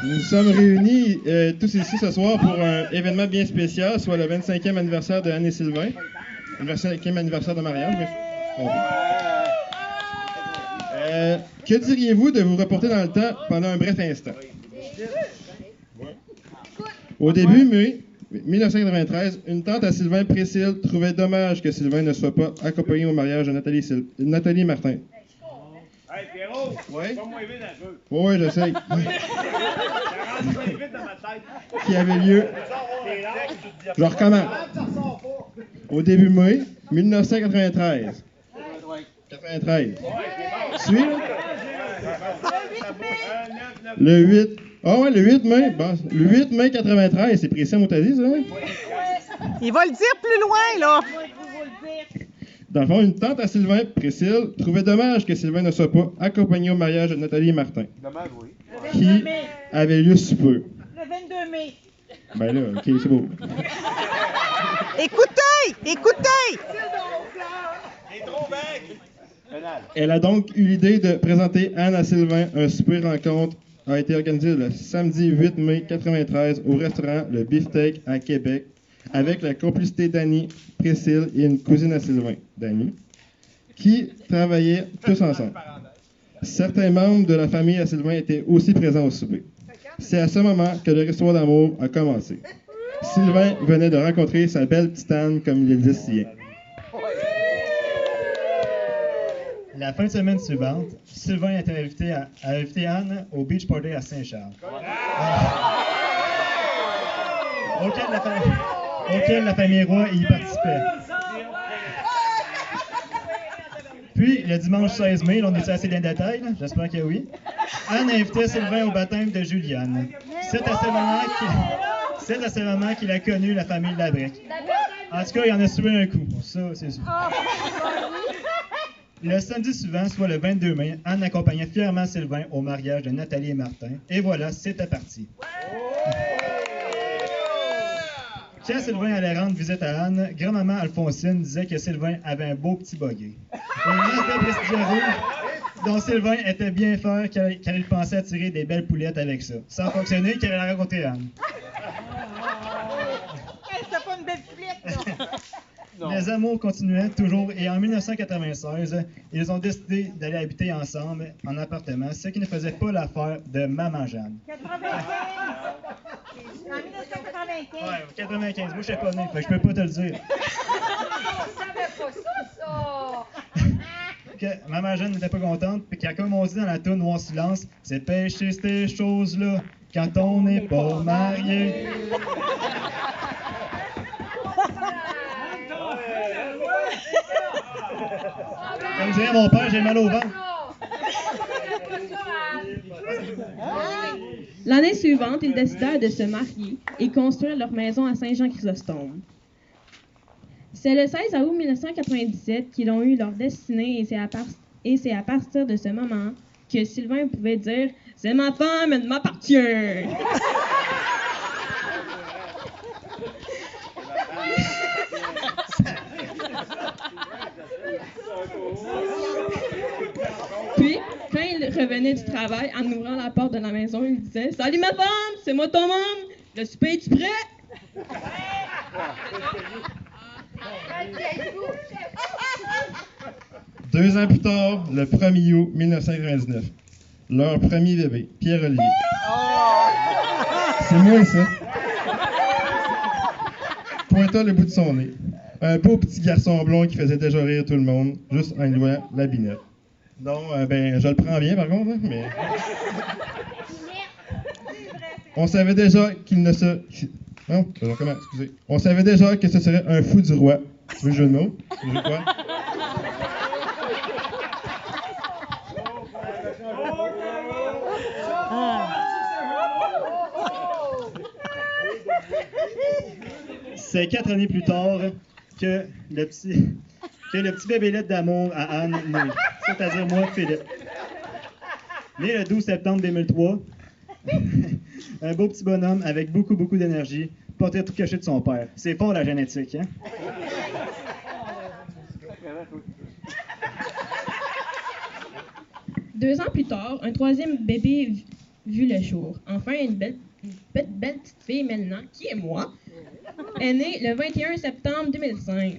Nous sommes réunis tous ici ce soir pour un événement bien spécial, soit le 25e anniversaire de Anne et Sylvain, le 25e anniversaire de mariage. Que diriez-vous de vous reporter dans le temps pendant un bref instant? Au début mai 1993, une tante à Sylvain Précile trouvait dommage que Sylvain ne soit pas accompagné au mariage de Nathalie Martin. Hey Pierrot, ouais? pas moins vite un peu. Oui, j'essaie. Ça rentre vite dans ma tête. Qui avait lieu. Je recommence. Au début mai 1993. 93. Suis, là? Le 8. Ah ouais, le 8 mai. Bon, le 8 mai 93, c'est précis à Moutadi, ça? Il va le dire plus loin, là. Dans le fond, une tante à Sylvain Précile trouvait dommage que Sylvain ne soit pas accompagné au mariage de Nathalie et Martin. Dommage, oui. Qui avait lieu sous peu. Le 22 mai. Ben là, ok, c'est beau. Écoutez! Il est trop vague. Elle a donc eu l'idée de présenter Anne à Sylvain. Un souper rencontre a été organisé le samedi 8 mai 1993 au restaurant Le Beefsteak à Québec, avec la complicité d'Annie Précile et une cousine à Sylvain, d'Annie, qui travaillaient tous ensemble. Certains membres de la famille à Sylvain étaient aussi présents au souper. C'est à ce moment que leur histoire d'amour a commencé. Sylvain venait de rencontrer sa belle petite Anne, comme il le dit si bien. La fin de semaine suivante, Sylvain a invité Anne au beach party à Saint-Charles, auquel la famille Roy y participait. Puis, le dimanche 16 mai, là, on est assez dans les détails, là? J'espère que oui, Anne a invité Sylvain au baptême de Juliane. C'est à ce moment qu'il a connu la famille Labrec. En tout cas, il en a suivi un coup, ça, c'est sûr. Le samedi suivant, soit le 22 mai, Anne accompagnait fièrement Sylvain au mariage de Nathalie et Martin. Et voilà, c'était parti. Quand Sylvain allait rendre visite à Anne, grand-maman Alphonsine disait que Sylvain avait un beau petit buggy. Une Mazda Prestige rouge dont Sylvain était bien fier car il pensait tirer des belles poulettes avec ça. Ça a fonctionné car elle a raconté à Anne. C'était pas une belle poulette, là. Les amours continuaient toujours et en 1996, ils ont décidé d'aller habiter ensemble en appartement, ce qui ne faisait pas l'affaire de Maman Jeanne. 95. En 1995. Ouais, 95, moi je sais pas né, fait que je peux pas te le dire. Je savais pas ça. Que Maman Jeanne n'était pas contente, puis qu'elle, comme on dit dans la toune Noir Silence, c'est péché ces choses-là quand on n'est pas marié. Comme dirait mon père, j'ai mal au ventre. L'année suivante, ils décidèrent de se marier et construire leur maison à Saint-Jean-Chrysostome. C'est le 16 août 1997 qu'ils ont eu leur destinée et c'est à partir de ce moment que Sylvain pouvait dire « C'est ma femme, elle m'appartient! » Puis, quand il revenait du travail, en ouvrant la porte de la maison, il disait « Salut ma femme, c'est moi ton homme, le souper est-tu prêt? » 2 ans plus tard, le 1er août 1999, leur premier bébé, Pierre-Olivier. C'est moi, ça. Pointa le bout de son nez. Un beau petit garçon blond qui faisait déjà rire tout le monde, juste en lui voyant la binette. Non, ben, je le prends bien, par contre, hein, mais... On savait déjà qu'il ne se... Non, comment, excusez. On savait déjà que ce serait un fou du roi. Tu veux le jeu de mots? Tu veux quoi? C'est 4 années plus tard que le petit bébélette d'amour à Anne naît, c'est-à-dire moi, Philippe. Né le 12 septembre 2003, un beau petit bonhomme avec beaucoup d'énergie, portait tout caché de son père. C'est fort la génétique, hein? 2 ans plus tard, un troisième bébé vu le jour. Enfin, une belle petite fille, Mélina, qui est moi, est née le 21 septembre 2005.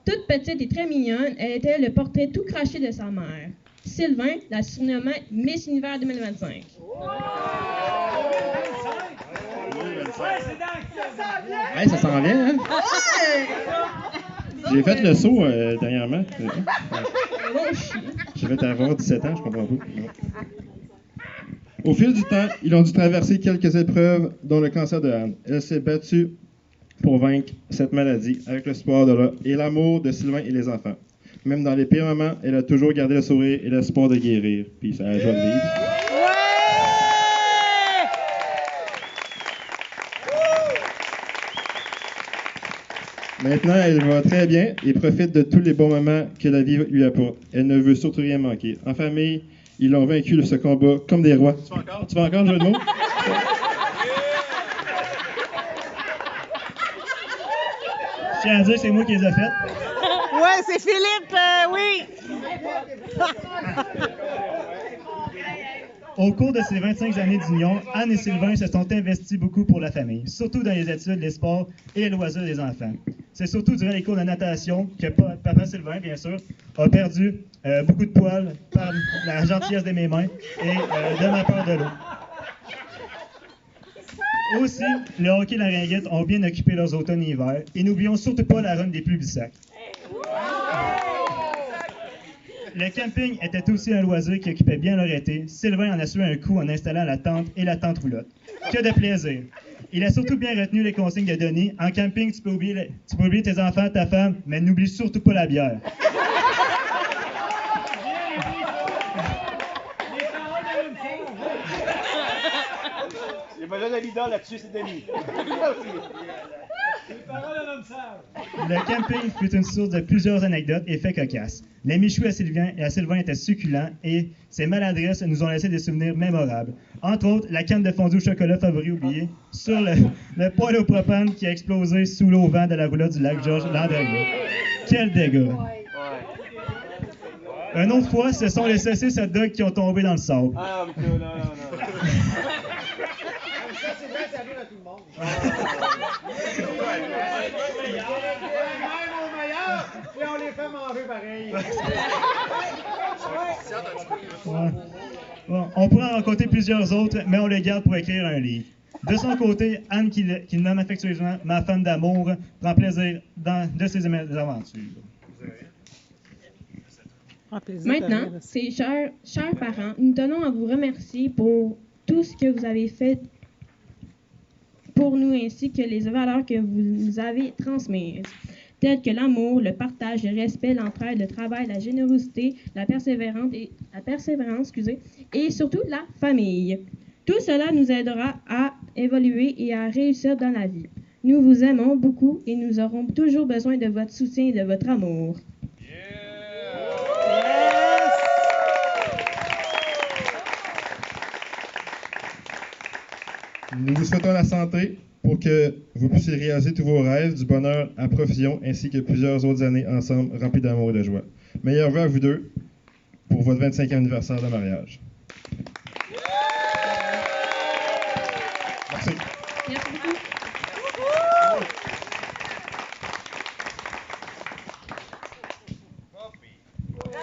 Toute petite et très mignonne, elle était le portrait tout craché de sa mère. Sylvain la surnommait Miss Univers 2025. Ouais, c'est dans Hey, ça s'en vient, hein? J'ai fait le saut dernièrement. Bon chien. J'ai fait avoir 17 ans, je comprends pas. Non. Au fil du temps, ils ont dû traverser quelques épreuves, dont le cancer de Anne. Elle s'est battue pour vaincre cette maladie avec le support et l'amour de Sylvain et les enfants. Même dans les pires moments, elle a toujours gardé le sourire et l'espoir de guérir. Puis ça a joie de vivre. Maintenant, elle va très bien et profite de tous les bons moments que la vie lui apporte. Elle ne veut surtout rien manquer. En famille, ils ont vaincu ce combat comme des rois. Tu vas encore, jeu de mots? Je tiens à dire que c'est moi qui les ai faites. Ouais, c'est Philippe, oui. Au cours de ces 25 années d'union, Anne et Sylvain se sont investis beaucoup pour la famille, surtout dans les études, les sports et les loisirs des enfants. C'est surtout durant les cours de natation que papa Sylvain, bien sûr, a perdu beaucoup de poils par la gentillesse de mes mains et de ma peur de l'eau. Aussi, le hockey et la ringuette ont bien occupé leurs automnes et hivers, et n'oublions surtout pas la run des plus bissacs. Le camping était aussi un loisir qui occupait bien leur été. Sylvain en a su un coup en installant la tente et la tente roulotte. Que de plaisir! Il a surtout bien retenu les consignes de Denis. En camping, tu peux oublier tes enfants, ta femme, mais n'oublie surtout pas la bière. Il n'y a pas besoin d'Alida là-dessus, c'est Denis. Le camping fut une source de plusieurs anecdotes et faits cocasses. Les michous à Sylvain étaient succulents et ses maladresses nous ont laissé des souvenirs mémorables. Entre autres, la canne de fondue au chocolat favori oubliée sur le poêle au propane qui a explosé sous l'eau vent de la roulotte du lac Georges l'an dernier. Quel dégât! Une autre fois, ce sont les saucisses hot dog qui ont tombé dans le sable. Ah non, mais non, non, non. Ça, c'est bien, ça arrive à tout le monde. Même au meilleur, et on les fait manger pareil. Ouais. Bon, on pourrait en compter plusieurs autres, mais on les garde pour écrire un livre. De son côté, Anne, qui nomme affectueusement ma femme d'amour, prend plaisir de ses aventures. Maintenant, ces chers parents, nous tenons à vous remercier pour tout ce que vous avez fait pour nous ainsi que les valeurs que vous nous avez transmises, telles que l'amour, le partage, le respect, l'entraide, le travail, la générosité, la persévérance, et surtout la famille. Tout cela nous aidera à évoluer et à réussir dans la vie. Nous vous aimons beaucoup et nous aurons toujours besoin de votre soutien et de votre amour. Nous vous souhaitons la santé pour que vous puissiez réaliser tous vos rêves, du bonheur à profusion, ainsi que plusieurs autres années ensemble remplies d'amour et de joie. Meilleurs vœux à vous deux pour votre 25e anniversaire de mariage. Merci beaucoup.